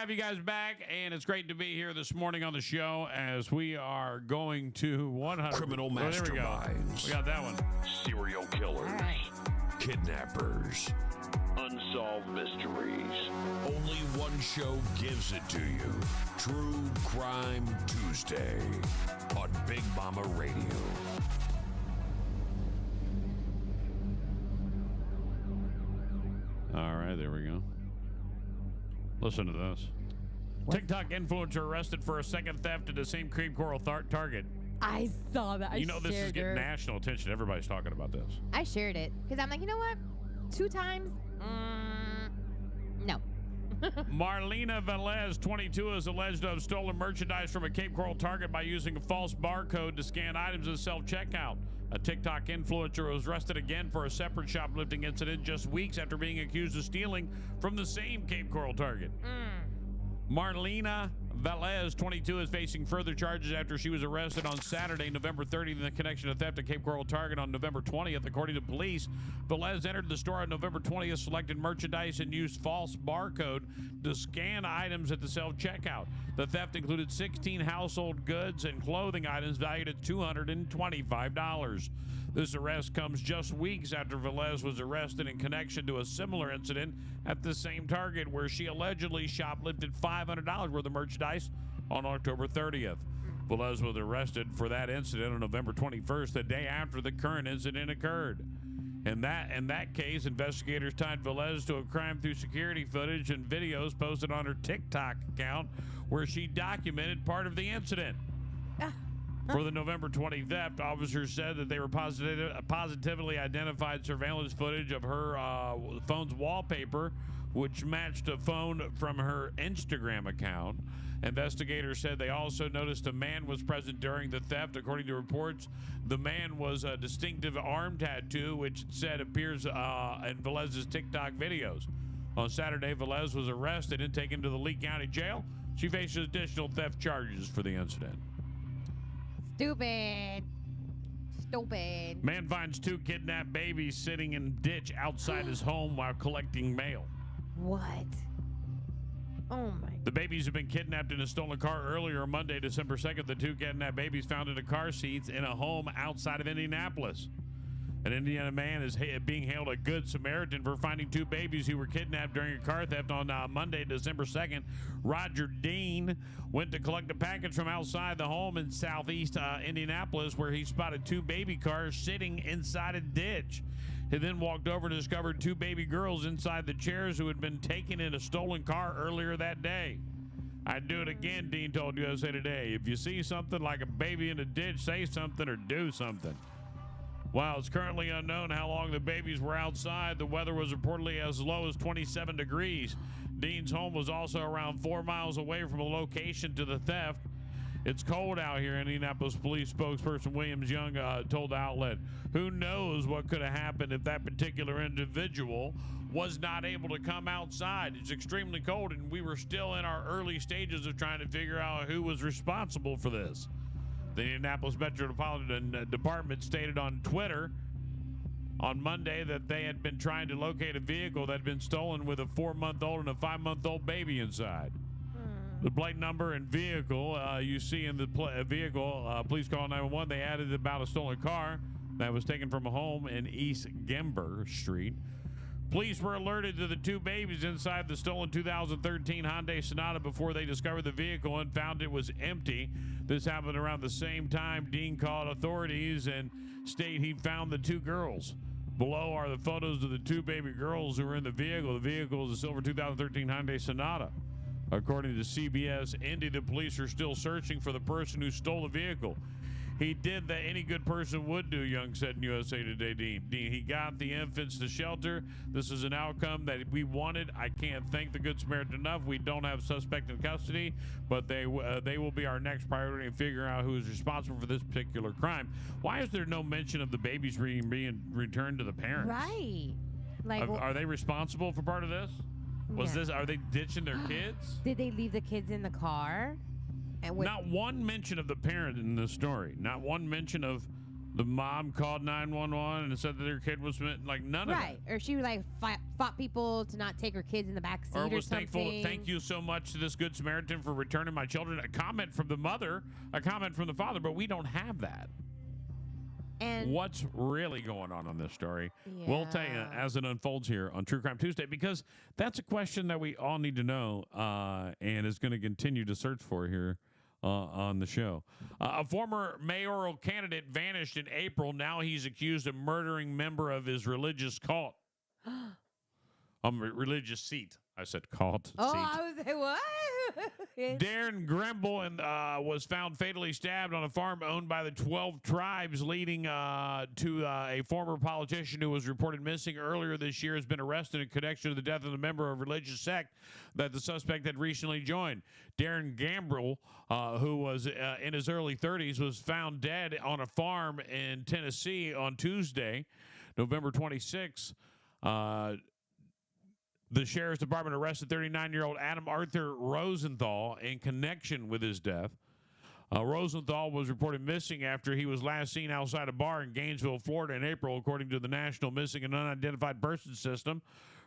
have you guys back, and it's great to be here this morning on the show as we are going to 100 criminal There we go. masterminds. We got that one. Serial killers. Right. Kidnappers. Unsolved mysteries. Only one show gives it to you. True Crime Tuesday on Big Mama Radio. All right, there we go. Listen to this. TikTok influencer arrested for a second theft at the same cream coral Target. I saw that. You know, this is getting national attention. Everybody's talking about this. I shared it because I'm like, you know what? 2 times? No. Marlena Velez, 22, is alleged to have stolen merchandise from a Cape Coral Target by using a false barcode to scan items in self-checkout. A TikTok influencer was arrested again for a separate shoplifting incident just weeks after being accused of stealing from the same Cape Coral Target. Marlena Velez, 22, is facing further charges after she was arrested on Saturday, November 30th, in the connection to theft at Cape Coral Target on November 20th. According to police, Velez entered the store on November 20th, selected merchandise, and used false barcode to scan items at the self-checkout. The theft included 16 household goods and clothing items valued at $225. This arrest comes just weeks after Velez was arrested in connection to a similar incident at the same Target where she allegedly shoplifted $500 worth of merchandise on October 30th. Velez was arrested for that incident on November 21st, the day after the current incident occurred. In that case, investigators tied Velez to a crime through security footage and videos posted on her TikTok account where she documented part of the incident. For the November 20 theft, officers said that they were positively identified surveillance footage of her phone's wallpaper, which matched a phone from her Instagram account. Investigators said they also noticed a man was present during the theft. According to reports, the man was a distinctive arm tattoo, which it said appears in Velez's TikTok videos. On Saturday, Velez was arrested and taken to the Lee County Jail. She faces additional theft charges for the incident. Stupid. Man finds 2 kidnapped babies sitting in a ditch outside his home while collecting mail. What? Oh my. The babies have been kidnapped in a stolen car earlier Monday, December 2nd. The 2 kidnapped babies found in the car seats in a home outside of Indianapolis. An Indiana man is being hailed a good Samaritan for finding 2 babies who were kidnapped during a car theft on Monday, December 2nd. Roger Dean went to collect a package from outside the home in southeast Indianapolis, where he spotted 2 baby cars sitting inside a ditch. He then walked over and discovered 2 baby girls inside the chairs who had been taken in a stolen car earlier that day. I'd do it again, Dean told USA Today. If you see something like a baby in a ditch, say something or do something. While it's currently unknown how long the babies were outside, the weather was reportedly as low as 27 degrees. Dean's home was also around 4 miles away from the location to the theft. It's cold out here, Indianapolis police spokesperson Williams Young told the outlet. Who knows what could have happened if that particular individual was not able to come outside. It's extremely cold, and we were still in our early stages of trying to figure out who was responsible for this. The Indianapolis Metropolitan Department stated on Twitter on Monday that they had been trying to locate a vehicle that had been stolen with a 4-month-old and a 5-month-old baby inside. The plate number and vehicle you see in the vehicle, police call 911. They added about a stolen car that was taken from a home in East Gember Street. Police were alerted to the 2 babies inside the stolen 2013 Hyundai Sonata before they discovered the vehicle and found it was empty. This happened around the same time Dean called authorities and stated he found the 2 girls. Below are the photos of the 2 baby girls who were in the vehicle. The vehicle is a silver 2013 Hyundai Sonata. According to CBS Indy, the police are still searching for the person who stole the vehicle. He did that any good person would do, Young said in USA Today. Dean, he got the infants to shelter. This is an outcome that we wanted. I can't thank the Good Samaritan enough. We don't have suspect in custody, but they will be our next priority in figuring out who is responsible for this particular crime. Why is there no mention of the babies being returned to the parents? Right. Are they responsible for part of this? Are they ditching their kids? Did they leave the kids in the car? Not one mention of the parent in this story. Not one mention of The mom called 911 and said that their kid was like none of Right. that. Or she like fought people to not take her kids in the back seat Or or was thankful. something. Thank you so much to this good Samaritan for returning my children. A comment from the mother, a comment from the father, but we don't have that. And What's really going on this story? We'll tell you Yeah. as it unfolds here on True Crime Tuesday, because that's a question that we all need to know and is going to continue to search for here on the show. A former mayoral candidate vanished in April. Now he's accused of murdering a member of his religious cult. Religious seat. I said cult. Seat. I was like, what? Darren Grimble was found fatally stabbed on a farm owned by the 12 tribes, leading to a former politician who was reported missing earlier this year has been arrested in connection to the death of a member of a religious sect that the suspect had recently joined. Darren Gambrell, who was in his early 30s, was found dead on a farm in Tennessee on Tuesday, November 26th. The sheriff's department arrested 39-year-old Adam Arthur Rosenthal in connection with his death. Rosenthal was reported missing after he was last seen outside a bar in Gainesville, Florida in April, according to the National Missing and Unidentified Persons System.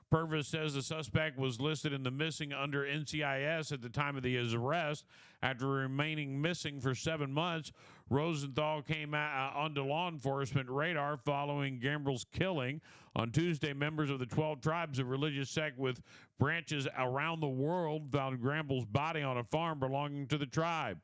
Purvis says the suspect was listed in the missing under NCIS at the time of his arrest. After remaining missing for 7 months, Rosenthal came onto law enforcement radar following Gambrell's killing. On Tuesday, members of the 12 tribes of religious sect with branches around the world found Gambrell's body on a farm belonging to the tribe.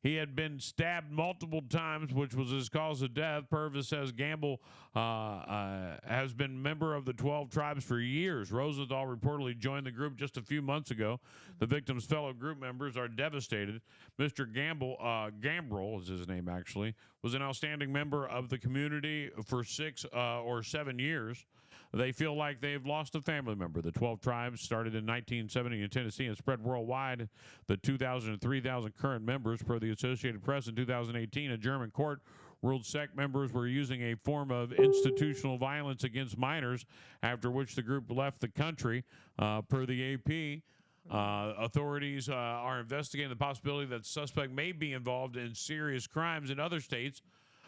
He had been stabbed multiple times, which was his cause of death. Purvis says Gamble has been a member of the 12 tribes for years. Rosenthal reportedly joined the group just a few months ago. The victim's fellow group members are devastated. Mr. Gambrell is his name actually, was an outstanding member of the community for 6 or 7 years. They feel like they've lost a family member. The 12 tribes started in 1970 in Tennessee and spread worldwide. The 2,000 and 3,000 current members, per the Associated Press in 2018, a German court ruled sect members were using a form of institutional violence against minors, after which the group left the country. Per the AP, authorities are investigating the possibility that the suspect may be involved in serious crimes in other states.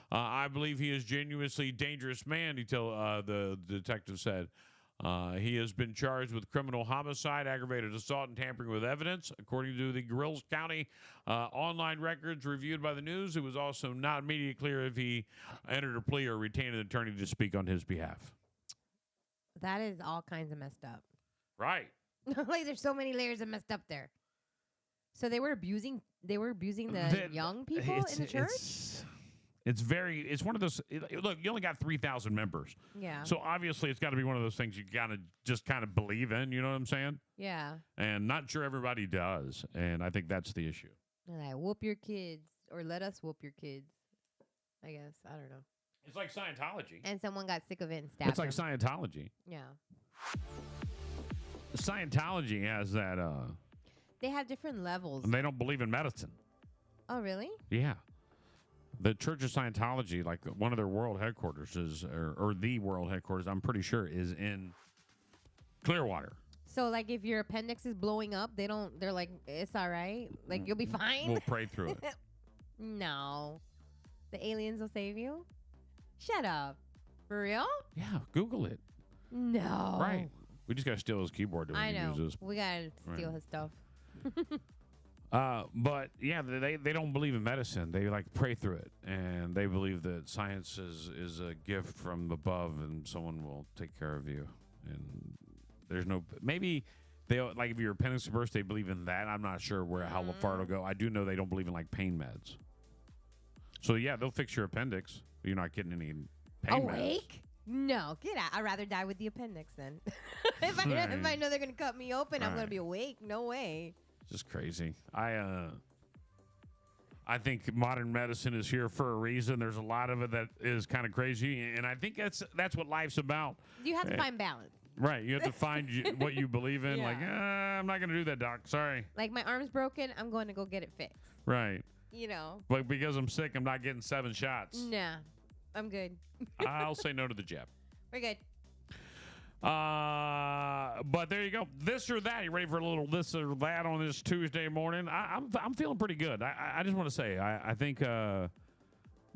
I believe he is a genuinely dangerous man, the detective said. He has been charged with criminal homicide, aggravated assault, and tampering with evidence. According to the Grills County online records reviewed by the news, it was also not immediately clear if he entered a plea or retained an attorney to speak on his behalf. That is all kinds of messed up. Right. Like there's so many layers of messed up there. So they were abusing the young people in the church? It's one of those, look, you only got 3,000 members. Yeah. So obviously it's got to be one of those things you got to just kind of believe in, you know what I'm saying? Yeah. And not sure everybody does. And I think that's the issue. And I whoop your kids or let us whoop your kids. I guess. I don't know. It's like Scientology. And someone got sick of it and stabbed It's like him. Scientology. Yeah. Scientology has that, They have different levels. and they don't believe in medicine. Oh, really? Yeah. The Church of Scientology, like one of their world headquarters is, or the world headquarters, I'm pretty sure, is in Clearwater. So, like, if your appendix is blowing up, they're like, it's all right. Like, you'll be fine. We'll pray through it. No. The aliens will save you? Shut up. For real? Yeah, Google it. No. Right. We just got to steal his keyboard to I know. use this. We got to steal Right. his stuff. But yeah, they don't believe in medicine. They like pray through it, and they believe that science is a gift from above, and someone will take care of you. And there's no maybe they like if your appendix burst, they believe in that. I'm not sure how far it'll go. I do know they don't believe in like pain meds. So yeah, they'll fix your appendix. You're not getting any pain meds. Awake? No, get out. I'd rather die with the appendix then. if I know they're going to cut me open, I'm going to be awake. No way. Just crazy. I think modern medicine is here for a reason. There's a lot of it that is kind of crazy, and I think that's what life's about. You have to find balance. Right. You have to find what you believe in. Yeah. Like, I'm not going to do that, doc. Sorry. Like, my arm's broken. I'm going to go get it fixed. Right. You know. But because I'm sick, I'm not getting 7 shots. Nah. I'm good. I'll say no to the jab. We're good. But there you go. This or that. You ready for a little this or that on this Tuesday morning? I'm feeling pretty good. I just want to say I think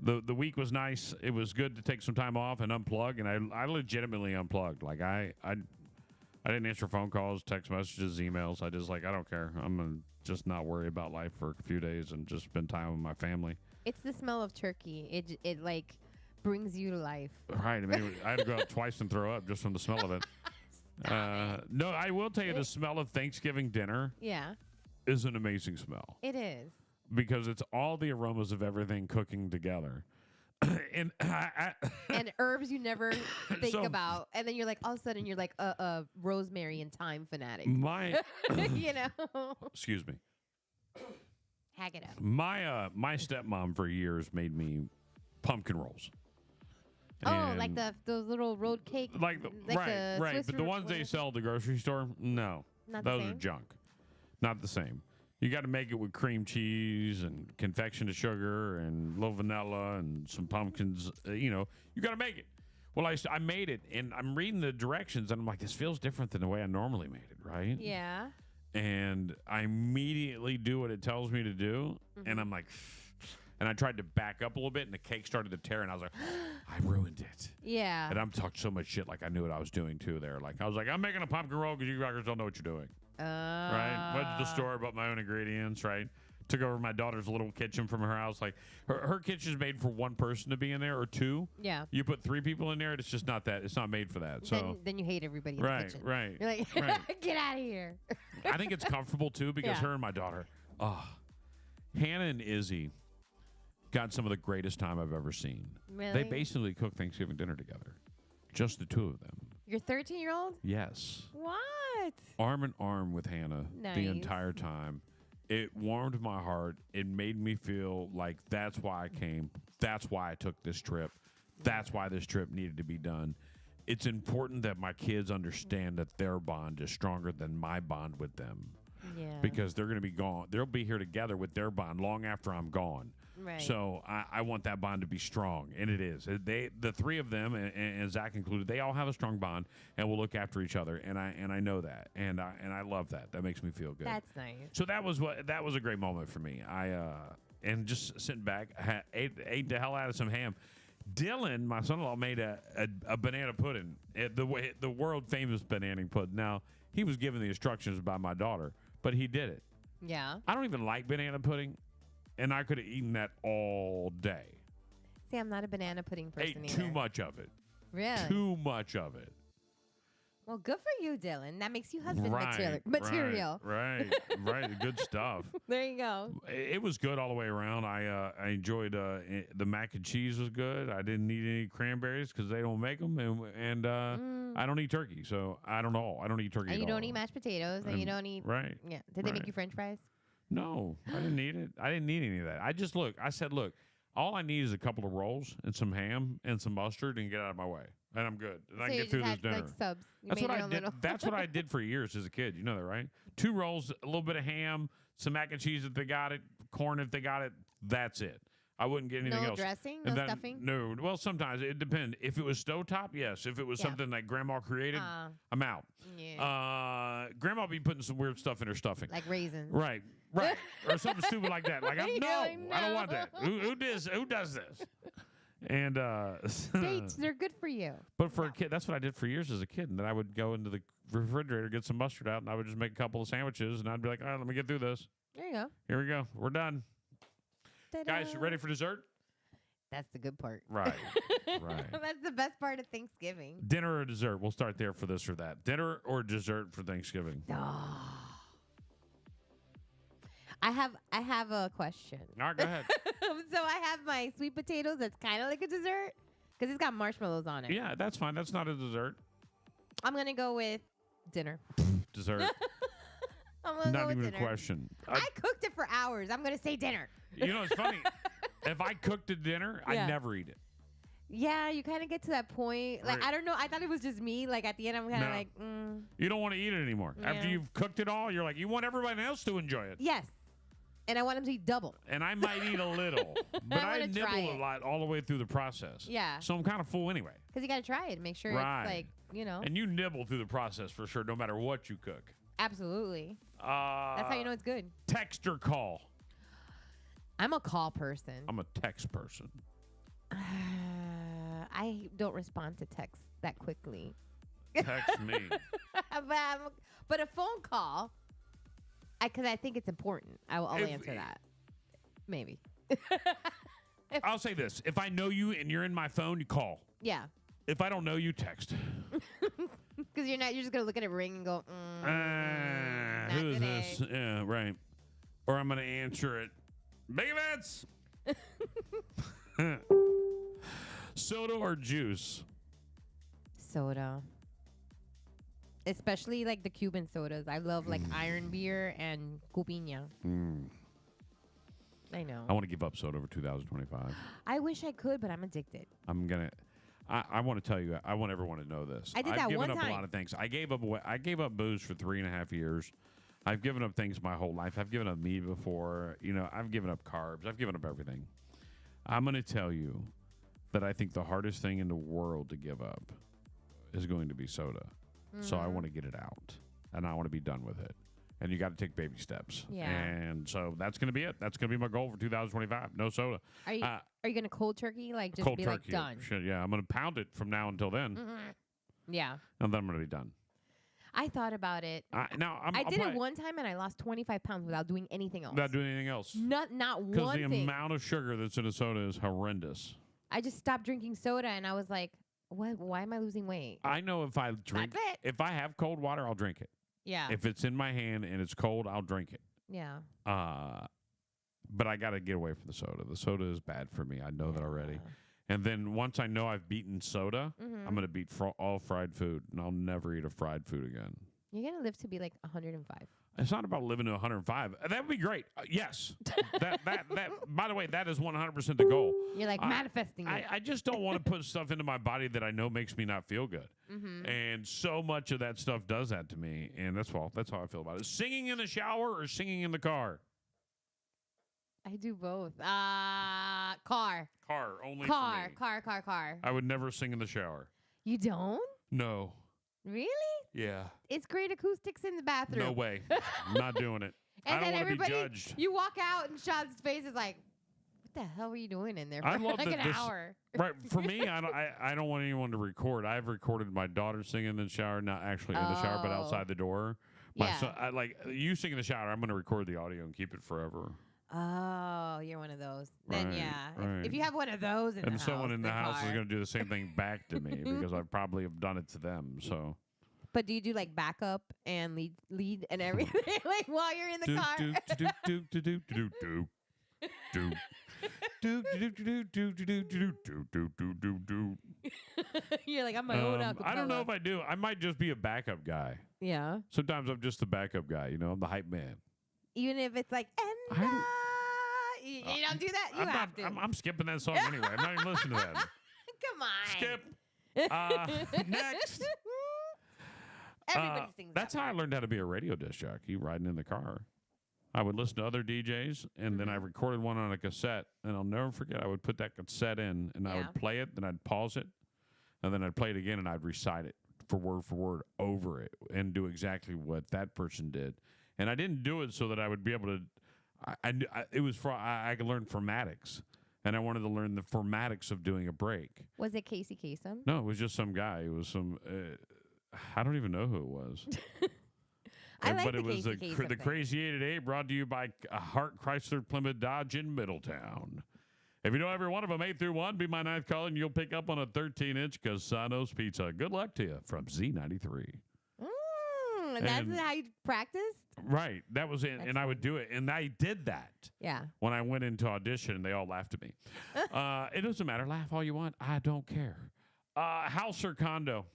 The week was nice. It was good to take some time off and unplug, and I legitimately unplugged. Like I didn't answer phone calls, text messages, emails. I just I don't care. I'm gonna just not worry about life for a few days and just spend time with my family. It's the smell of turkey. It like brings you to life. Right. I mean, I had to go out twice and throw up just from the smell of it. No, I will tell you the smell of Thanksgiving dinner is an amazing smell. It is. Because it's all the aromas of everything cooking together. and herbs you never think about. And then you're like, all of a sudden, you're like a rosemary and thyme fanatic. You know? Excuse me. Hack it up. My stepmom for years made me pumpkin rolls. Oh, like those little road cake, right. Swiss But the ones they sell at the grocery store, no, those are junk. Not the same. You got to make it with cream cheese and confectioned sugar and a little vanilla and some pumpkins. You got to make it. Well, I made it, and I'm reading the directions, and I'm like, this feels different than the way I normally made it, right? Yeah. And I immediately do what it tells me to do, and I'm like. And I tried to back up a little bit, and the cake started to tear, and I was like, I ruined it. Yeah. And I'm talking so much shit like I knew what I was doing, too, there. Like, I was like, I'm making a pumpkin roll because you rockers don't know what you're doing. Right? Went to the store, bought my own ingredients, right? Took over my daughter's little kitchen from her house. Like, her kitchen's made for one person to be in there or two. Yeah. You put 3 people in there, it's just not that. It's not made for that. So then you hate everybody in the kitchen. Right. You're like, get out of here. I think it's comfortable, too, because her and my daughter, Hannah and Izzy, got some of the greatest time I've ever seen. Really? They basically cook Thanksgiving dinner together. Just the two of them. Your 13-year-old? Yes. What? Arm in arm with Hannah the Nice. entire time. It warmed my heart. It made me feel like that's why I came. That's why I took this trip. That's why this trip needed to be done. It's important that my kids understand that their bond is stronger than my bond with them. Yeah. Because they're going to be gone. They'll be here together with their bond long after I'm gone. Right. So I want that bond to be strong, and it is. The 3 of them, and Zach included, they all have a strong bond, and will look after each other, and I know that, and I love that. That makes me feel good. That's nice. So that was a great moment for me. And just sitting back, ate the hell out of some ham. Dylan, my son-in-law, made a banana pudding, the world famous banana pudding. Now he was given the instructions by my daughter, but he did it. Yeah. I don't even like banana pudding. And I could have eaten that all day. See, I'm not a banana pudding person Ate either. too much of it. Really? Too much of it. Well, good for you, Dylan. That makes you husband Right. material. Right. Good stuff. There you go. It was good all the way around. I enjoyed the mac and cheese was good. I didn't need any cranberries because they don't make them, and I don't eat turkey, so I don't know. I don't eat turkey. And at you don't all. eat mashed potatoes, and you don't eat. Right. Yeah. Did they make you French fries? No, I didn't need it. I didn't need any of that. I said, look, all I need is a couple of rolls and some ham and some mustard and get out of my way. And I'm good. And I can you get through just this had, dinner. like, subs. You That's made what your I own did. little- That's what I did for years as a kid. You know that, right? 2 rolls, a little bit of ham, some mac and cheese if they got it, corn if they got it. That's it. I wouldn't get anything No else. dressing? And No then- stuffing? No. Well, sometimes it depends. If it was stovetop, yes. If it was Yeah. something like Grandma created, I'm out. Yeah. Grandma be putting some weird stuff in her stuffing. Like raisins. Right. Or something stupid like that. Like, You're no, like, I don't no. want that. Who does this? And Dates, they're good for you. but for a kid, that's what I did for years as a kid. And then I would go into the refrigerator, get some mustard out, and I would just make a couple of sandwiches, and I'd be like, all right, let me get through this. There you go. Here we go. We're done. Ta-da. Guys, you ready for dessert? That's the good part. Right. Right. That's the best part of Thanksgiving. Dinner or dessert? We'll start there for this or that. Dinner or dessert for Thanksgiving? I have a question. All right, go ahead. So I have my sweet potatoes. That's kind of like a dessert because it's got marshmallows on it. Yeah, that's fine. That's not a dessert. I'm gonna go with dinner. Dessert. I'm gonna go Not with even a dinner. question. I cooked it for hours. I'm gonna say dinner. You know, it's funny. If I cooked a dinner, Yeah. I'd never eat it. Yeah, you kind of get to that point. Like, Right. I don't know. I thought it was just me. Like, at the end, I'm kind of No. like, You don't want to eat it anymore. After Yeah. you've cooked it all, you're like, you want everybody else to enjoy it. yes. And I want them to eat double. And I might eat a little, but I wanna try nibble a it. lot all the way through the process. Yeah. So I'm kind of full anyway. Because you got to try it and make sure Right. it's like, you know. And you nibble through the process for sure, no matter what you cook. Absolutely. That's That's how you know it's good. Text or call? I'm a call person. I'm a text person. I don't respond to texts that quickly. Text me. But a phone call, because I think it's important. I'll answer that. Maybe. I'll say this. If I know you and you're in my phone, you call. Yeah. If I don't know you, text. Because you're just going to look at it ring and go, who is this? Yeah, right. Or I'm going to answer it. Big events. Soda or juice? Soda. Especially like the Cuban sodas. I love like Iron Beer and Cupiña. I know. I want to give up soda for 2025. I wish I could, but I'm addicted. I want to tell you, I want everyone to know this. I did that one time. I've given up a lot of things. I gave up booze for 3.5 years. I've given up things my whole life. I've given up meat before. I've given up carbs. I've given up everything. I'm going to tell you that I think the hardest thing in the world to give up is going to be soda. So I want to get it out, and I want to be done with it. And you got to take baby steps. Yeah. And so that's going to be it. That's going to be my goal for 2025. No soda. Are you going to cold turkey? Like just cold be turkey. like done? Shit, yeah. I'm going to pound it from now until then. Yeah. And then I'm going to be done. I thought about it. I did it one time and I lost 25 pounds without doing anything else. Without doing anything else. Not one thing. Because the amount of sugar that's in a soda is horrendous. I just stopped drinking soda and I was like, what? Why am I losing weight? I know if I drink, if I have cold water, I'll drink it. Yeah. If it's in my hand and it's cold, I'll drink it. Yeah. But I got to get away from the soda. The soda is bad for me. I know that already. And then once I know I've beaten soda, I'm going to beat all fried food, and I'll never eat a fried food again. You're going to live to be like 105. It's not about living to 105. That would be great. Yes. that. By the way, that is 100% the goal. You're like manifesting it. I just don't want to put stuff into my body that I know makes me not feel good. And so much of that stuff does that to me. And that's how I feel about it. Singing in the shower or singing in the car? I do both. Car. Car, only car, for me. Car. I would never sing in the shower. You don't? No. Really? Yeah. It's great acoustics in the bathroom. No way. I'm not doing it. And I don't want to be judged. You walk out and Sean's face is like, what the hell were you doing in there for like an hour? Right. For me, I don't want anyone to record. I've recorded my daughter singing in the shower, not actually in the shower, but outside the door. My son, you sing in the shower, I'm going to record the audio and keep it forever. Oh, you're one of those. Then right, yeah. Right. If you have one of those in the house. And someone in the house is going to do the same thing back to me because I probably have done it to them. So. But do you do like backup and lead and everything like while you're in the car? You're like, I'm my own acapella. I don't know if I do. I might just be a backup guy. Yeah. Sometimes I'm just the backup guy. I'm the hype man. Even if it's like, you don't do that? You have to. I'm skipping that song anyway. I'm not even listening to that. Come on. Skip. Next. Everybody sings That's how I learned how to be a radio disc jockey, riding in the car. I would listen to other DJs, and then I recorded one on a cassette, and I'll never forget. I would put that cassette in, and I would play it, then I'd pause it, and then I'd play it again, and I'd recite it for word over it and do exactly what that person did. And I didn't do it so that I would be able to. It was for I could learn formatics, and I wanted to learn the formatics of doing a break. Was it Casey Kasem? No, it was just some guy. It was some. I don't even know who it was. I like but it was the Crazy 8 at 8 brought to you by Hart Chrysler Plymouth Dodge in Middletown. If you know every one of them 8 through 1, be my ninth call and you'll pick up on a 13-inch Casano's pizza. Good luck to you from Z93. That's how you practiced? Right. That was it. And I would do it. And I did that. Yeah. When I went into audition, and they all laughed at me. It doesn't matter. Laugh all you want. I don't care. House or condo?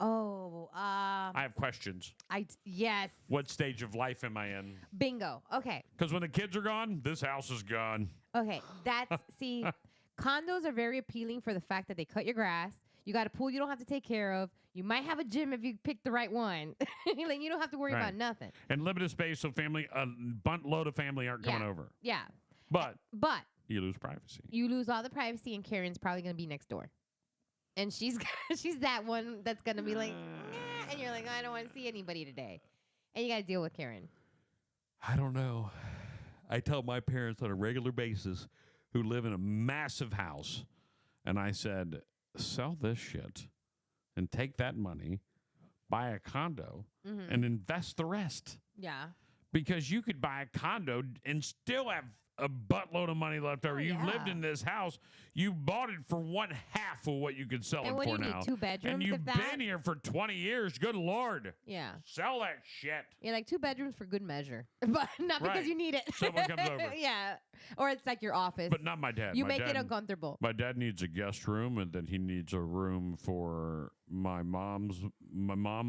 Oh, I have questions. Yes. What stage of life am I in? Bingo. Okay. Because when the kids are gone, this house is gone. Okay. See, condos are very appealing for the fact that they cut your grass. You got a pool you don't have to take care of. You might have a gym if you pick the right one. Like, you don't have to worry about nothing. And limited space, so a bunt load of family aren't coming over. Yeah. But you lose privacy. You lose all the privacy, and Karen's probably going to be next door. And she's that one that's going to be like, and you're like, I don't want to see anybody today. And you got to deal with Karen. I don't know. I tell my parents on a regular basis who live in a massive house And I said, sell this shit and take that money, buy a condo, and invest the rest. Yeah. Because you could buy a condo and still have a buttload of money left over. You've lived in this house. You bought it for one half of what you could sell And it what for do you now. need, 2 bedrooms? And you've if that? been here for 20 years. Good Lord. Yeah. Sell that shit. Yeah, like 2 bedrooms for good measure, but not because Right. you need it. Someone comes over. Yeah, or it's like your office. But not my dad. You My make it dad- uncomfortable. My dad needs a guest room, and then he needs a room for my mom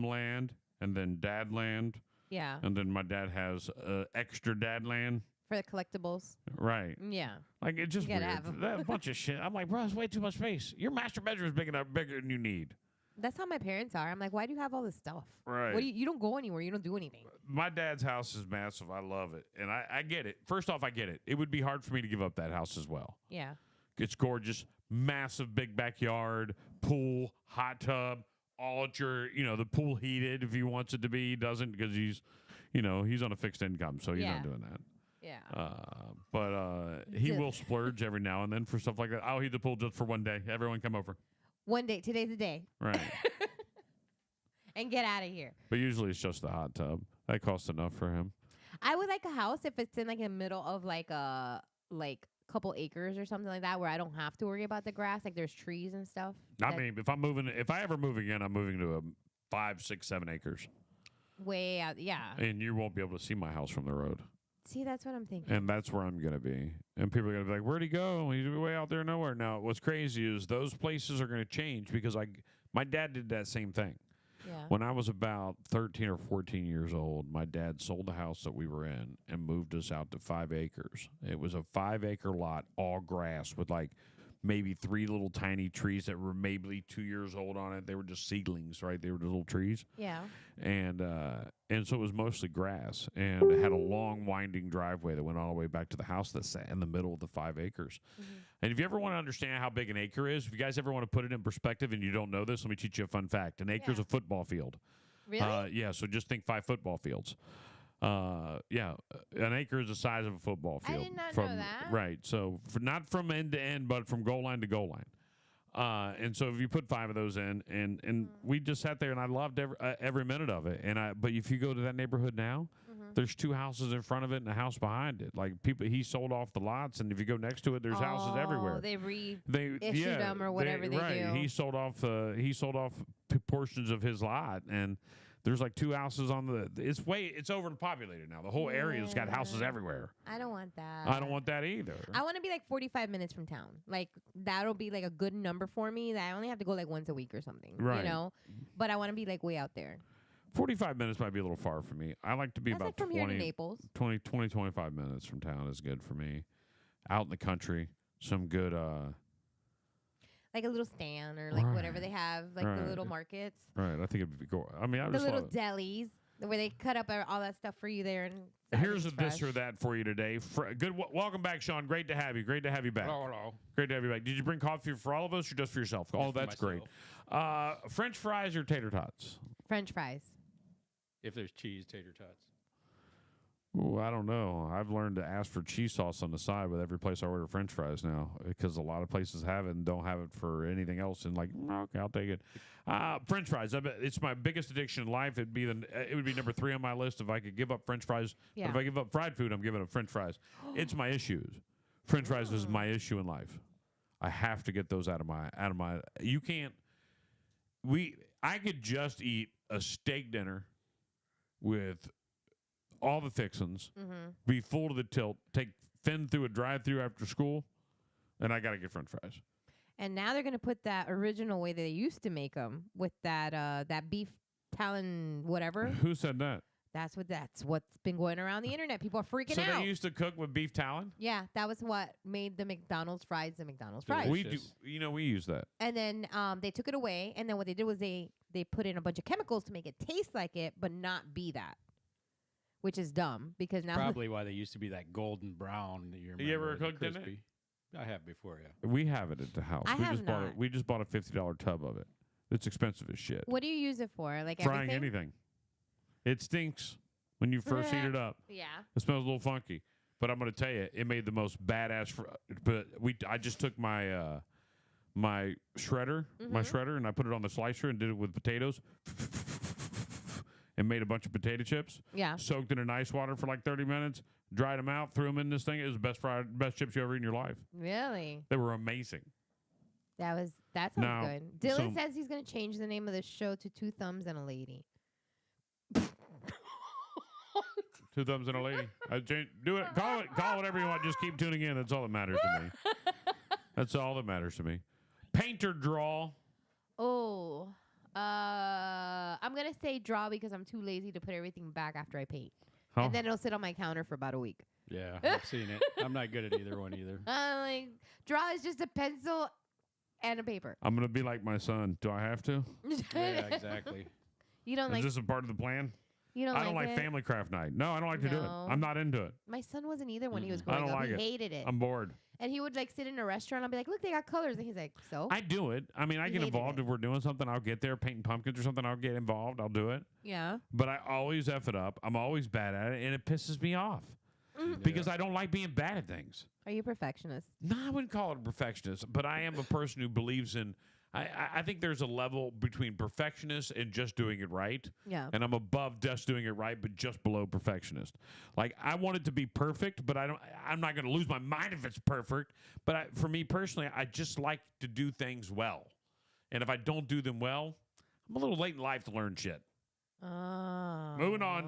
land, and then dad land, Yeah, and then my dad has extra dad land. for the collectibles. Right. Yeah. Like, it's just You gotta weird. have 'em. That bunch of shit. I'm like, bro, it's way too much space. Your master bedroom is bigger than you need. That's how my parents are. I'm like, why do you have all this stuff? Right. What do you don't go anywhere. You don't do anything. My dad's house is massive. I love it. And I get it. First off, I get it. It would be hard for me to give up that house as well. Yeah. It's gorgeous, massive, big backyard, pool, hot tub, all at your, the pool heated if he wants it to be. He doesn't because he's on a fixed income, so he's Yeah. not doing that. Yeah. But he will splurge every now and then for stuff like that. I'll heat the pool just for one day. Everyone come over. One day. Today's the day. Right. And get out of here. But usually it's just the hot tub. That costs enough for him. I would like a house if it's in like the middle of like a couple acres or something like that, where I don't have to worry about the grass. Like there's trees and stuff. I mean, if I ever move again, I'm moving to a 5, 6, 7 acres. Way out. Yeah. And you won't be able to see my house from the road. See, that's what I'm thinking. And that's where I'm going to be. And people are going to be like, where'd he go? He's way out there nowhere. Now, what's crazy is those places are going to change because my dad did that same thing. Yeah. When I was about 13 or 14 years old, my dad sold the house that we were in and moved us out to 5 acres. It was a 5-acre lot, all grass with like maybe 3 little tiny trees that were maybe 2 years old on it. They were just seedlings, right? They were just little trees. Yeah. And so it was mostly grass, and it had a long winding driveway that went all the way back to the house that sat in the middle of the 5 acres. And if you ever want to understand how big an acre is, if you guys ever want to put it in perspective and you don't know this, let me teach you a fun fact. An acre is a football field. Really? Yeah, so just think 5 football fields. Yeah, an acre is the size of a football field. I did not know that. Right, so not from end to end, but from goal line to goal line. And so if you put 5 of those in, and we just sat there, and I loved every minute of it. But if you go to that neighborhood now, there's 2 houses in front of it and a house behind it. Like he sold off the lots, and if you go next to it, there's houses everywhere. They reissued them or whatever they right. do. He sold off portions of his lot, and there's like 2 houses on the. It's overpopulated now. The whole area's got houses everywhere. I don't want that. I don't want that either. I want to be like 45 minutes from town. Like that'll be like a good number for me. That I only have to go like once a week or something. Right. But I want to be like way out there. 45 minutes might be a little far for me. I like to be That's about like from 20, here to Naples. 25 minutes from town is good for me. Out in the country, some good. Like a little stand or like whatever they have, like the little markets. Right, I think it'd be cool. I mean, I The just little love delis where they cut up all that stuff for you there. And Here's a fresh. this or that for you today. Welcome back, Sean. Great to have you. Great to have you back. Hello. Great to have you back. Did you bring coffee for all of us or just for yourself? Oh, that's great. French fries or tater tots? French fries. If there's cheese, tater tots. Ooh, I don't know. I've learned to ask for cheese sauce on the side with every place I order French fries now because a lot of places have it and don't have it for anything else. And like, okay, I'll take it. French fries. I bet it's my biggest addiction in life. It would be number 3 on my list if I could give up French fries. Yeah. But if I give up fried food, I'm giving up French fries. It's my issues. French fries is my issue in life. I have to get those out of my. You can't. I could just eat a steak dinner with all the fixins, be full to the tilt, take Finn through a drive-through after school, and I got to get French fries. And now they're gonna put that original way they used to make them with that beef talon whatever. Who said that? That's what's been going around the internet. People are freaking out. So they used to cook with beef talon? Yeah, that was what made the McDonald's fries the McDonald's fries. We do. We use that. And then they took it away, and then what they did was they put in a bunch of chemicals to make it taste like it, but not be that, which is dumb because now Probably why they used to be that golden brown. That you ever remember, cooked in it? crispy. I have before, yeah. We have it at the house. I have not. We just bought a $50 tub of it. It's expensive as shit. What do you use it for? Like Frying everything? anything. It stinks when you first heat it up. Yeah. It smells a little funky. But I'm going to tell you, it made the most badass. I just took my my shredder, and I put it on the slicer and did it with potatoes, and made a bunch of potato chips. Yeah. Soaked it in ice water for like 30 minutes, dried them out, threw them in this thing. It was the best chips you ever eat in your life. Really? They were amazing. That sounds Now, good. Dylan says he's going to change the name of the show to Two Thumbs and a Lady. Two thumbs and a lady. Do it. Call it whatever you want. Just keep tuning in. That's all that matters to me. That's all that matters to me. Paint or draw? Oh, I'm going to say draw because I'm too lazy to put everything back after I paint. Huh? And then it'll sit on my counter for about a week. Yeah, I've seen it. I'm not good at either one either. Like, draw is just a pencil and a paper. I'm going to be like my son. Do I have to? Yeah, exactly. You don't Is like this a part of the plan? You don't I don't like it? family craft night. No, I don't like to do it. No. I'm not into it. My son wasn't either when he was I growing don't up. like He it. hated it. I'm bored. And he would like sit in a restaurant. I'll be like, look, they got colors. And he's like, so? I do it. I mean, I He get hated involved it. if we're doing something. I'll get there, painting pumpkins or something. I'll get involved. I'll do it. Yeah. But I always F it up. I'm always bad at it, and it pisses me off because I don't like being bad at things. Are you a perfectionist? No, I wouldn't call it a perfectionist, but I am a person who believes in. I think there's a level between perfectionist and just doing it right. Yeah. And I'm above just doing it right, but just below perfectionist. Like I want it to be perfect, but I'm not going to lose my mind if it's perfect. But for me personally, I just like to do things well. And if I don't do them well, I'm a little late in life to learn shit. Moving on.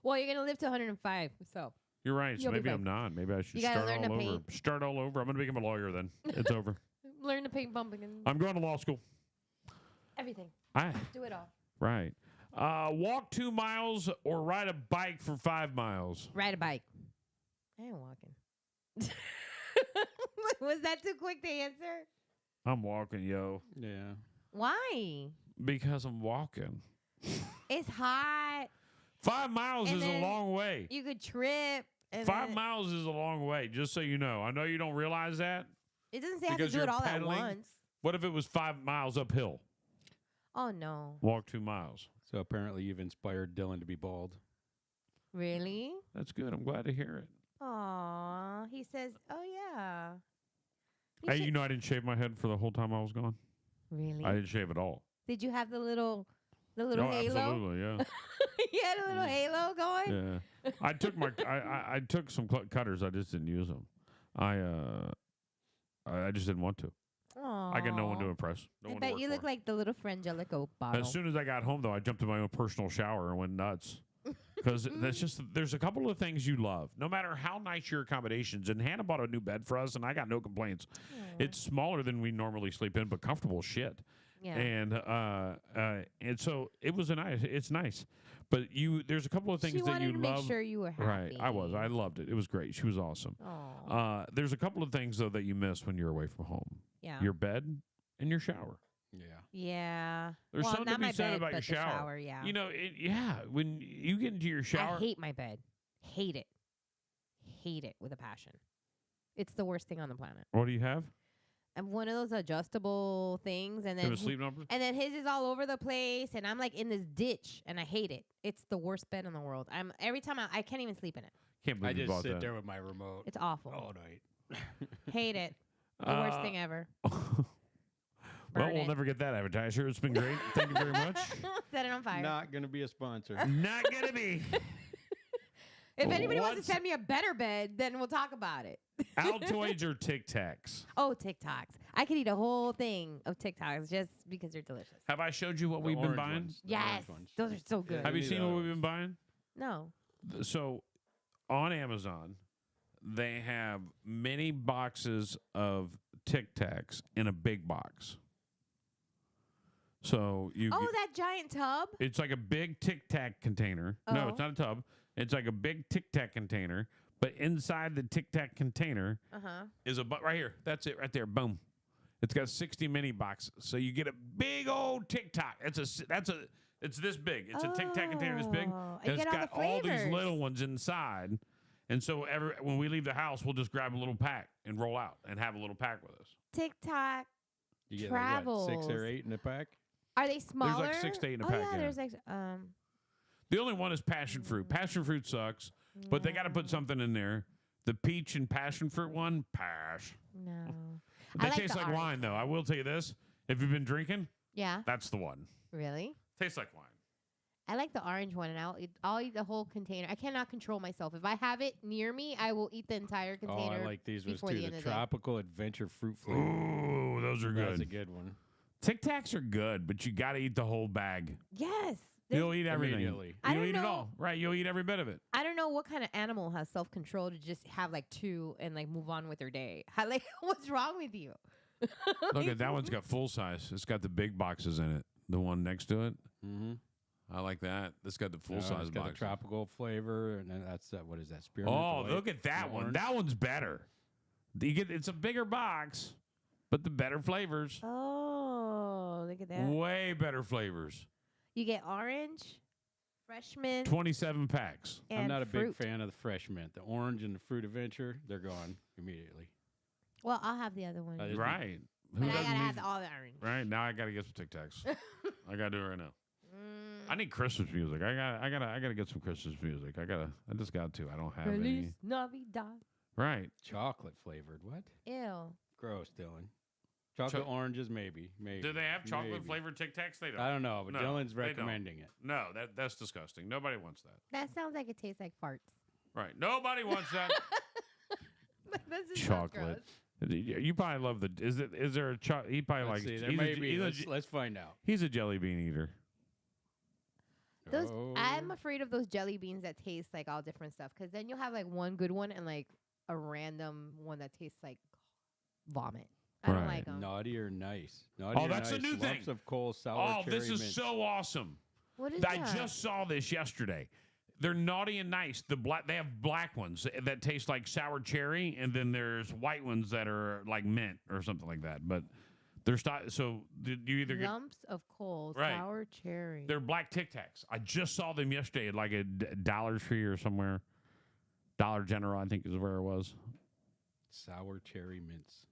Well, you're going to live to 105, so. You're right. So You'll be maybe fine. I'm not. Maybe I should You gotta start learn all to over. paint. Start all over. I'm going to become a lawyer then. It's over. Learn to paint pumpkins. I'm going to law school. Everything. I Do it all. Right. Walk 2 miles or ride a bike for 5 miles. Ride a bike. I ain't walking. Was that too quick to answer? I'm walking, yo. Yeah. Why? Because I'm walking. It's hot. 5 miles And is a then long way. You could trip. And 5 then- miles is a long way, just so you know. I know you don't realize that. It doesn't say I have to because do it you're all pedaling. at once. What if it was 5 miles uphill? Oh, no. Walk 2 miles. So apparently you've inspired Dylan to be bald. Really? That's good. I'm glad to hear it. Aw. He says, oh, yeah. Hey, you know I didn't shave my head for the whole time I was gone. Really? I didn't shave at all. Did you have the little No, halo? absolutely, yeah. You had a little halo going? Yeah. I took my I took some cutters. I just didn't use them. I just didn't want to. Aww. I got no one to impress. No I one to bet work you look for. like the little Frangelico bottle. As soon as I got home, though, I jumped in my own personal shower and went nuts. Because there's a couple of things you love. No matter how nice your accommodations. And Hannah bought a new bed for us, and I got no complaints. It's smaller than we normally sleep in, but comfortable as shit. Yeah. And so it was it's nice. But there's a couple of things She that you wanted to love. make sure you were happy. Right, I was. I loved it. It was great. She was awesome. Aw. There's a couple of things though that you miss when you're away from home. Yeah. Your bed and your shower. Yeah. Yeah. There's well, something not to be my said bed, about but your the shower. shower. Yeah. You know, when you get into your shower, I hate my bed. Hate it. Hate it with a passion. It's the worst thing on the planet. what do you have? I'm one of those adjustable things, and You have then a sleep number? and then his is all over the place, and I'm like in this ditch, and I hate it. It's the worst bed in the world. Every time I can't even sleep in it. Can't I believe you just bought sit that. there with my remote It's awful. all night. Hate it. The worst thing ever. Well, Burn we'll it. never get that advertiser. It's been great. Thank you very much. Set it on fire. Not going to be a sponsor. Not gonna be. If anybody wants to What's- send me a better bed, then we'll talk about it. Altoids or Tic Tacs? Oh, TikToks. I could eat a whole thing of TikToks just because they're delicious. Have I showed you what The we've been orange buying? ones, the Yes. orange ones. Those are so good. Have you Give me seen what those. we've been buying? No. So, on Amazon, they have many boxes of Tic Tacs in a big box. So you. Oh, that giant tub? It's like a big Tic Tac container. No, Oh. it's not a tub. It's like a big Tic Tac container, but inside the Tic Tac container Uh-huh. is right here. That's it right there. Boom. It's got 60 mini boxes. So you get a big old Tic Tac. It's this big. It's a Tic Tac container this big. Oh, And you it's get all got the all these flavors. little ones inside. And so when we leave the house, we'll just grab a little pack and roll out and have a little pack with us. TikTok. You get like, what, 6 Travels. or 8 in a pack? Are they smaller? 6 to 8 in a oh, pack, Yeah, yeah. there's like The only one is passion fruit. Passion fruit sucks, but they got to put something in there. The peach and passion fruit one, pass. no. They I like taste the like orange wine, though. one. I will tell you this. If you've been drinking, Yeah. that's the one. Really? Tastes like wine. I like the orange one, and I'll eat the whole container. I cannot control myself. If I have it near me, I will eat the entire Oh, container. I like these ones before too. the The end of the day. tropical adventure fruit flavor. Ooh, those are That's a good. good one. Tic Tacs are good, but you got to eat the whole bag. Yes. You'll eat everything. Immediately. I You'll don't eat it know. all. Right, you'll eat every bit of it. I don't know what kind of animal has self control to just have like 2 and like move on with their day. Like, what's wrong with you? Look at that one's got full size. It's got the big boxes in it. The one next to it. Mm-hmm. I like that. It's got the full size It's got box. the tropical flavor, and then that's what is that? Spearmint. Oh, the white, look at that the one. orange. That one's better. It's a bigger box, but the better flavors. Oh, look at that. Way better flavors. You get orange, fresh mint, 27 packs. and I'm not a fruit. big fan of the fresh mint. The orange and the fruit adventure, they're gone immediately. Well, I'll have the other one. I just- Right. Who But I doesn't gotta need- have all the orange. Right now, I gotta get some Tic Tacs. I gotta do it right now. Mm. I need Christmas music. I gotta get some Christmas music. I just got to. I don't have any. Feliz Navidad. Right. Chocolate flavored. What? Ew. Gross, Dylan. Chocolate oranges, maybe. Do they have chocolate Maybe. flavored Tic Tacs? They don't. I don't know, but No, Dylan's they don't. recommending it. No, that's disgusting. Nobody wants that. That sounds like it tastes like farts. Right. Nobody wants that. This is sounds Chocolate. gross. You probably love the. Is there a chocolate? He probably Let's likes. see. There he's, may a, be. he's, a, Let's find out. he's a jelly bean eater. Those Oh. I'm afraid of those jelly beans that taste like all different stuff, because then you'll have like one good one and like a random one that tastes like vomit. I don't Right. like them. Naughty or nice? Naughty Oh, or that's a nice. new Lumps thing. of coal, sour Oh, cherry this is mint. so awesome. What is I that? just saw this yesterday. They're naughty and nice. They have black ones that taste like sour cherry, and then there's white ones that are like mint or something like that. But they're so you either get Lumps of coal, Right. sour cherry. they're black Tic Tacs. I just saw them yesterday at like a Dollar Tree or somewhere. Dollar General, I think, is where it was. Sour cherry mints.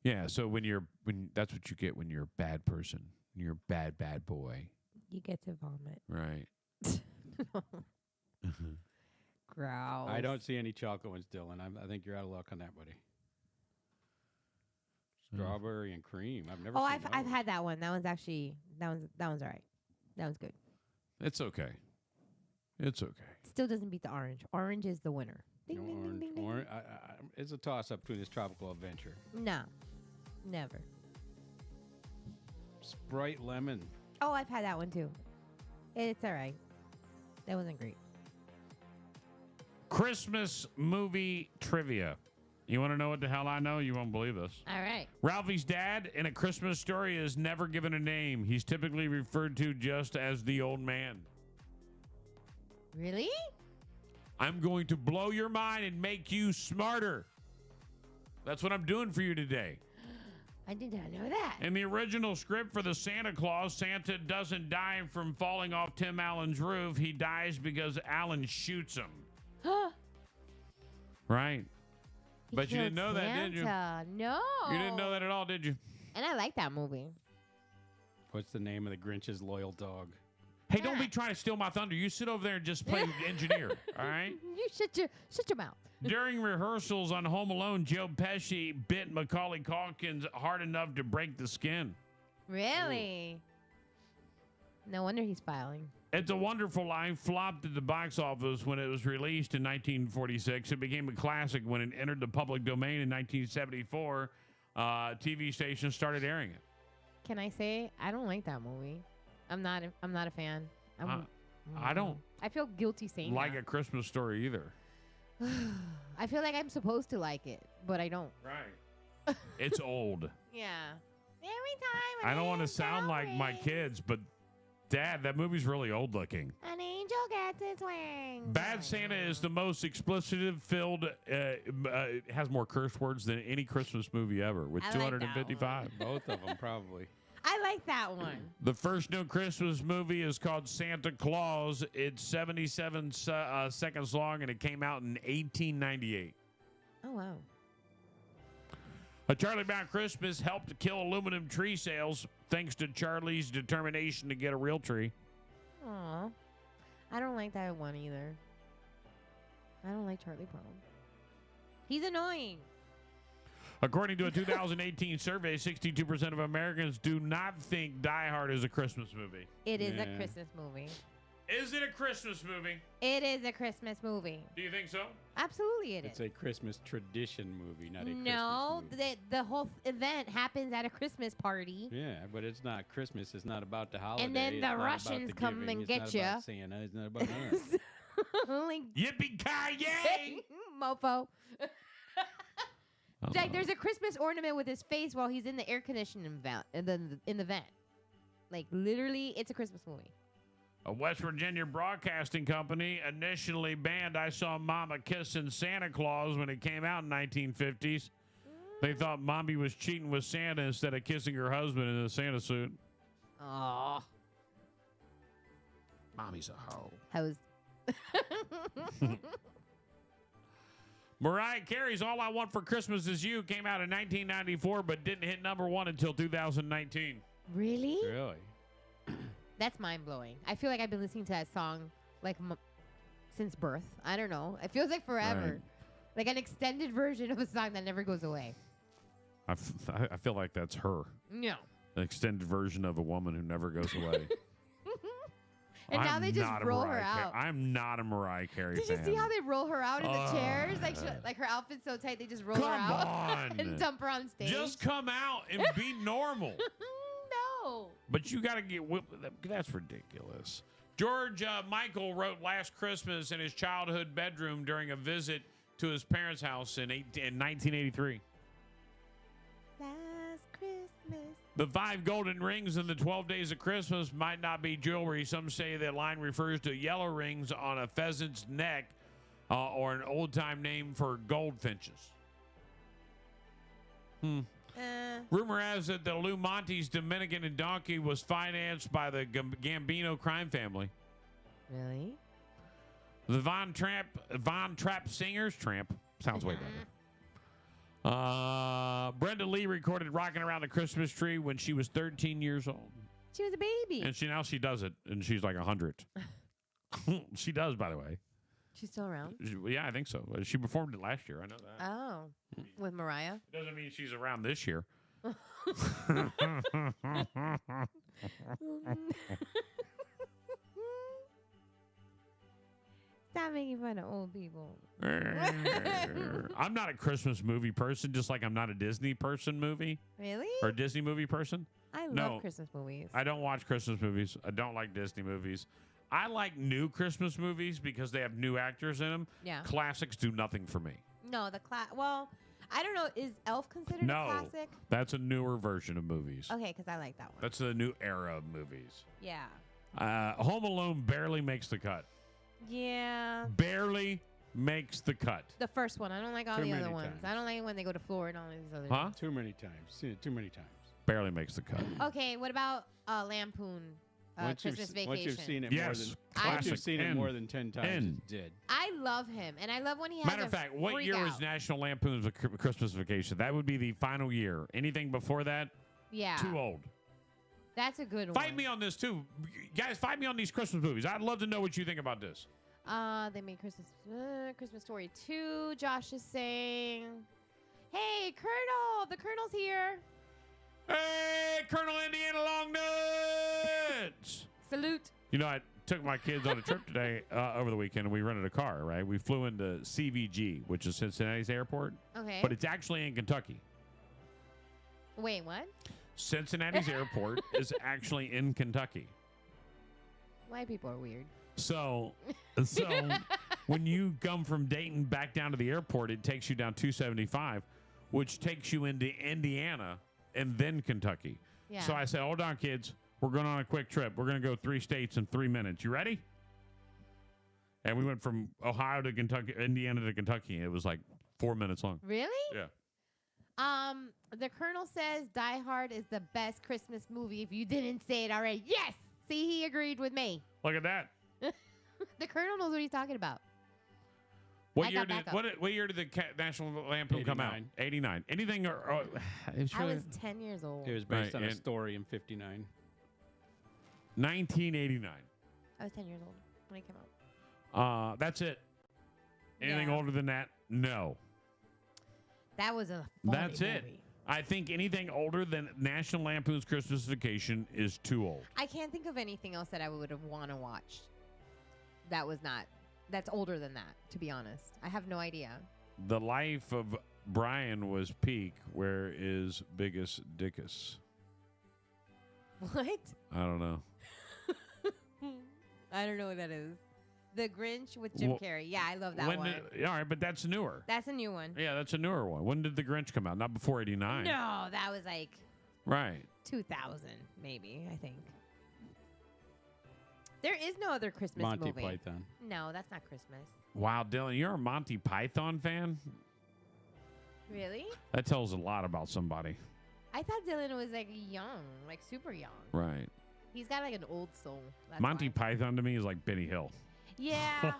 Yeah. So when that's what you get when you're a bad person. You're a bad boy, You get to vomit. right? Grouse. I don't see any chocolate ones, Dylan. I think you're out of luck on that, buddy. Strawberry and cream. I've never. Oh, seen I've those. had that one. That one's all right. That one's good. It's okay. It's okay. Still doesn't beat the orange. Orange is the winner. Ding, No, ding, ding, orange. ding, ding. Orange. It's a toss up between this tropical adventure. No, never. Sprite lemon. Oh, I've had that one too. It's all right. That wasn't great. Christmas movie trivia. You want to know what the hell I know? You won't believe this. All right. Ralphie's dad in A Christmas Story is never given a name. He's typically referred to just as the old man. Really? I'm going to blow your mind and make you smarter. That's what I'm doing for you today. I did not know that. In the original script for the Santa Claus, Santa doesn't die from falling off Tim Allen's roof. He dies because Allen shoots him. Right? He But you didn't killed know that, did you? Santa. No. You didn't know that at all, did you? And I like that movie. What's the name of the Grinch's loyal dog? Hey, don't be trying to steal my thunder. You sit over there and just play engineer, all right? You shut your mouth. During rehearsals on Home Alone, Joe Pesci bit Macaulay Culkin hard enough to break the skin. Really? No wonder he's filing. It's a Wonderful Life flopped at the box office when it was released in 1946. It became a classic when it entered the public domain in 1974. TV stations started airing it. Can I say I don't like that movie? I'm not a fan. I don't I feel guilty saying like that. A Christmas Story either. I feel like I'm supposed to like it, but I don't. Right. It's old. Yeah. Every time. I don't want to sound like my kids, but Dad, that movie's really old looking. An angel gets its wings. Bad Santa is the most explicit filled, has more curse words than any Christmas movie ever with I like that 255. Both of them, probably. I like that one. The first new Christmas movie is called Santa Claus. It's 77 seconds long, and it came out in 1898. Oh, wow. A Charlie Brown Christmas helped to kill aluminum tree sales thanks to Charlie's determination to get a real tree. Aw. I don't like that one either. I don't like Charlie Brown. He's annoying. According to a 2018 survey, 62% of Americans do not think Die Hard is a Christmas movie. It is a Yeah. Christmas movie. Is it a Christmas movie? It is a Christmas movie. Do you think so? Absolutely, it is. It's a Christmas tradition movie, not a No, Christmas movie. the whole event happens at a Christmas party. Yeah, but it's not Christmas. It's not about the holiday. then It's the not about Russians the come giving. and It's get not ya. about Santa. It's not about none of that. Like, Yippee-ki-yay! mofo. Oh, Like, there's a Christmas ornament with his face while he's in the air conditioning vent, in the vent. Like, literally, it's a Christmas movie. A West Virginia broadcasting company initially banned I Saw Mama Kissing Santa Claus when it came out in 1950s. They thought Mommy was cheating with Santa instead of kissing her husband in a Santa suit. Oh, Mommy's a hoe. hose. Mariah Carey's All I Want for Christmas Is You came out in 1994 but didn't hit number one until 2019. Really? Really? That's mind blowing. I feel like I've been listening to that song like since birth. I don't know. It feels like forever. Right. Like an extended version of a song that never goes away. I feel like that's her. No. An extended version of a woman who never goes away. And now I'm they just not a roll her Mariah out. I'm not a Mariah Carey Did fan. you see how they roll her out in the chairs? Like, Ugh. like her outfit's so tight, they just roll Come her out on. and dump her on stage. Just come out and be normal. No. But you got to get whipped. That's ridiculous. George Michael wrote Last Christmas in his childhood bedroom during a visit to his parents' house in 1983. Last Christmas. The 5 golden rings in the 12 days of Christmas might not be jewelry. Some say that line refers to yellow rings on a pheasant's neck or an old-time name for goldfinches. Rumor has it that Lou Monte's Dominican and Donkey was financed by the Gambino crime family. Really? The Von Trapp Singers, Tramp, sounds way better. Brenda Lee recorded Rocking Around the Christmas Tree when she was 13 years old. She was a baby. And she does it, and she's like 100. She does, by the way. She's still around? Yeah, I think so. She performed it last year. I know that. Oh. With Mariah? Doesn't mean she's around this year. Stop making fun of old people. I'm not a Christmas movie person, just like I'm not a Disney movie Really? or Disney movie person. I love No. Christmas movies. I don't watch Christmas movies. I don't like Disney movies. I like new Christmas movies because they have new actors in them. Yeah. Classics do nothing for me. No, well, I don't know. Is Elf considered No. a classic? That's a newer version of movies. Okay, because I like that one. That's the new era of movies. Yeah. Home Alone barely makes the cut. Yeah. Barely makes the cut. The first one. I don't like all Too the other many ones. times. I don't like it when they go to Florida and all these other Huh? Too many times. Seen it too many times. Barely makes the cut. Okay, what about Lampoon Christmas Vacation? Once you've seen it Yes, more than classic. once you've seen it End. more than 10 times, End. it's dead. I love him, and I love when he has Matter a of fact, what freak year was out. National Lampoon's Christmas Vacation? That would be the final year. Anything before that, Yeah. too old. That's a good one. Fight me on this, too. Guys, fight me on these Christmas movies. I'd love to know what you think about this. They made Christmas Story 2. Josh is saying, "Hey, Colonel, the Colonel's here. Hey, Colonel Indiana Long Nuts! Salute." You know, I took my kids on a trip today over the weekend, and we rented a car, right? We flew into CVG, which is Cincinnati's airport, Okay. but it's actually in Kentucky. Wait, what? Cincinnati's airport is actually in Kentucky. White people are weird. So when you come from Dayton back down to the airport, it takes you down 275, which takes you into Indiana and then Kentucky. Yeah. So I said, hold on, kids. We're going on a quick trip. We're going to go 3 states in 3 minutes. You ready? And we went from Ohio to Kentucky, Indiana to Kentucky. It was like 4 minutes long. Really? Yeah. The Colonel says Die Hard is the best Christmas movie. If you didn't say it already, yes. See, he agreed with me. Look at that. The Colonel knows what he's talking about. What I year got did backup. what year did the National Lampoon come out? 89. Anything? I was 10 years old. It was based Right, on a and- story in 59. 1989. I was 10 years old when it came out. That's it. Anything Yeah. older than that? No. That was a funny That's it. movie. I think anything older than National Lampoon's Christmas Vacation is too old. I can't think of anything else that I would have want to watch. That's older than that, to be honest. I have no idea. The Life of Brian was peak. Where is Biggest Dickus? What? I don't know. I don't know what that is. The Grinch with Jim Carrey. Yeah, I love that one. All right, but that's newer. That's a new one. Yeah, that's a newer one. When did The Grinch come out? Not before 89. No, that was like Right. 2000, maybe, I think. There is no other Christmas Monty movie. Python. No, that's not Christmas. Wow, Dylan, you're a Monty Python fan? Really? That tells a lot about somebody. I thought Dylan was like young, like super young. Right. He's got like an old soul. That's Monty why. Python to me is like Benny Hill. Yeah.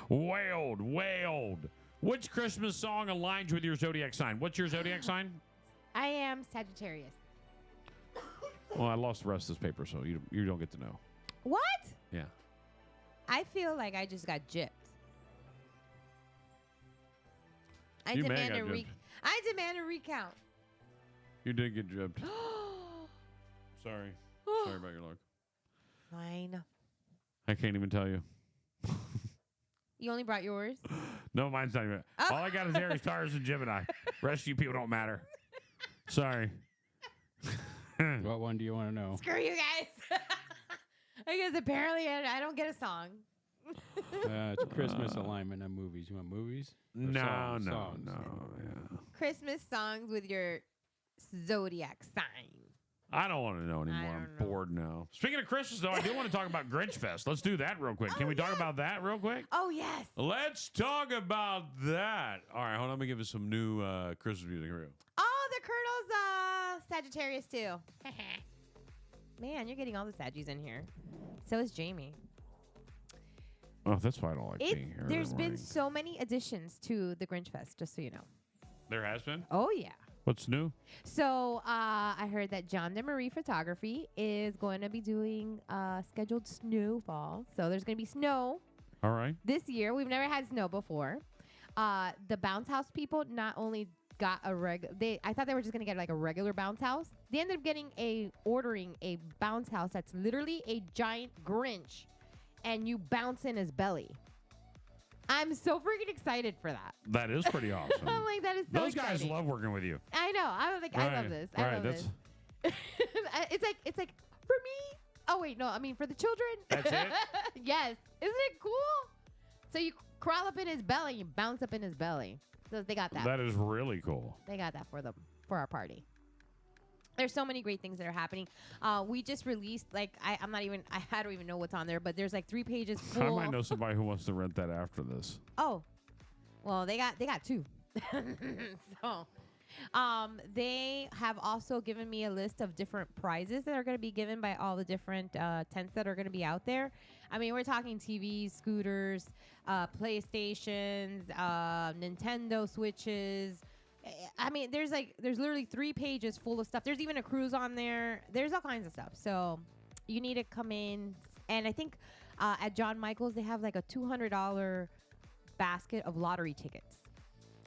Way old, way old. Which Christmas song aligns with your zodiac sign? What's your zodiac sign? I am Sagittarius. Well, I lost the rest of this paper, so you don't get to know. What? Yeah. I feel like I just got gypped. I You may demand have a got gypped. I demand a recount. You did get jubbed. Sorry. Sorry about your luck. Fine. I can't even tell you. You only brought yours? No, mine's not even. Oh. All I got is Aries, Taurus, and Gemini. Rest of you people don't matter. Sorry. What one do you want to know? Screw you guys. Because apparently I don't get a song. It's Christmas alignment on movies. You want movies? Or No, songs? no, Songs. no. Yeah. Christmas songs with your zodiac sign. I don't want to know anymore. I'm don't know. bored now. Speaking of Christmas, though, I do want to talk about Grinch Fest. Let's do that real quick. Can we talk about that real quick? Oh, yes. Let's talk about that. All right, hold on. Let me give you some new Christmas music. Here we go. Oh, the Colonel's Sagittarius, too. Man, you're getting all the Saggies in here. So is Jamie. Oh, that's why I don't like being here. There's been morning. so many additions to the Grinch Fest, just so you know. There has been? Oh, yeah. What's new? So I heard that John DeMarie Photography is going to be doing scheduled snowfall. So there's going to be snow All right. this year. We've never had snow before. The bounce house people not only got I thought they were just going to get like a regular bounce house. They ended up ordering a bounce house that's literally a giant Grinch, and you bounce in his belly. I'm so freaking excited for that. That is pretty awesome. I'm like, that is so Those guys exciting. love working with you. I know. I'm like, I love this. I love this. It's like for me. Oh wait, no. I mean for the children. That's it? Yes. Isn't it cool? So you crawl up in his belly, you bounce up in his belly. So they got that. That is really cool. They got that for our party. There's so many great things that are happening. We just released I don't even know what's on there, but there's like 3 pages full. I might know somebody who wants to rent that after this. Oh, well, they got 2. So, they have also given me a list of different prizes that are going to be given by all the different tents that are going to be out there. I mean, we're talking TVs, scooters, PlayStations, Nintendo Switches. I mean, there's literally 3 pages full of stuff. There's even a cruise on there. There's all kinds of stuff. So you need to come in. And I think at John Michael's, they have like a $200 basket of lottery tickets.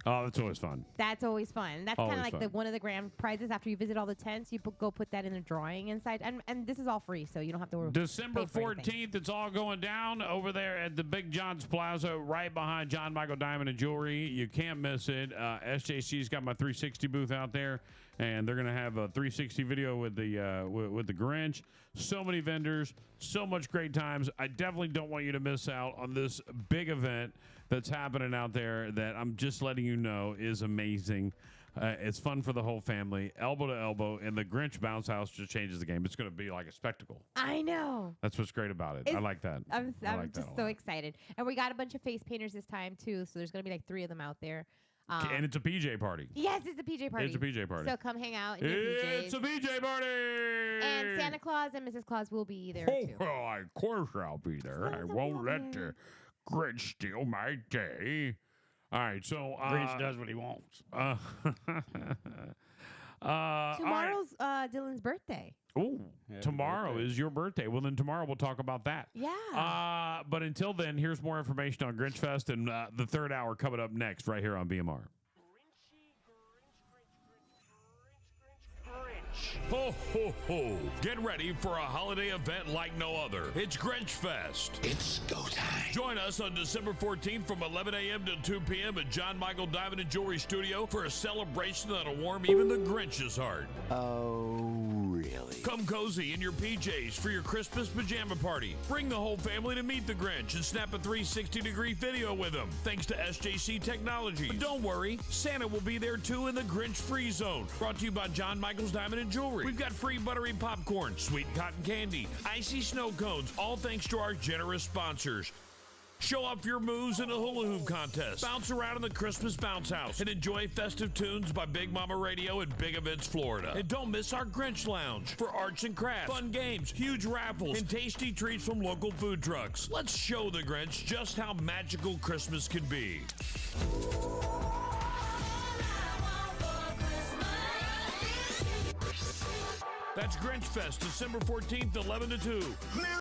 Oh, that's always fun. That's always fun. That's kind Always of like fun. one of the grand prizes after you visit all the tents. You go put that in a drawing inside. And this is all free, so you don't have to worry. December pay for anything. 14th, it's all going down over there at the Big John's Plaza, right behind John Michael Diamond and Jewelry. You can't miss it. SJC's got my 360 booth out there, and they're going to have a 360 video with the Grinch. So many vendors, so much great times. I definitely don't want you to miss out on this big event that's happening out there that I'm just letting you know is amazing. It's fun for the whole family, elbow to elbow, and the Grinch Bounce House just changes the game. It's going to be like a spectacle. I know. That's what's great about it. I like that. I'm I like that just a so lot. excited. And we got a bunch of face painters this time, too. So there's going to be like 3 of them out there. And it's a PJ party. Yes, it's a PJ party. It's a PJ party. So come hang out in your PJs. It's a PJ party. And Santa Claus and Mrs. Claus will be there, Oh, too. well, of course I'll be there. I won't let the Grinch steal my day. All right, so Grinch does what he wants. Tomorrow's Dylan's birthday. Oh, Happy tomorrow birthday. is your birthday. Well, then tomorrow we'll talk about that. Yeah. But until then, here's more information on Grinch Fest and the third hour coming up next right here on BMR. Ho, ho, ho. Get ready for a holiday event like no other. It's Grinch Fest. It's go time. Join us on December 14th from 11 a.m. to 2 p.m. at John Michael Diamond and Jewelry Studio for a celebration that'll warm even the Grinch's heart. Oh, really? Come cozy in your PJs for your Christmas pajama party. Bring the whole family to meet the Grinch and snap a 360-degree video with him, thanks to SJC Technologies. But don't worry, Santa will be there too in the Grinch Free Zone. Brought to you by John Michael's Diamond and Jewelry. We've got free buttery popcorn, sweet cotton candy, icy snow cones, all thanks to our generous sponsors. Show off your moves in a hula hoop contest. Bounce around in the Christmas Bounce House and enjoy festive tunes by Big Mama Radio and Big Events Florida. And don't miss our Grinch Lounge for arts and crafts, fun games, huge raffles, and tasty treats from local food trucks. Let's show the Grinch just how magical Christmas can be. That's Grinch Fest, December 14th, 11 to 2.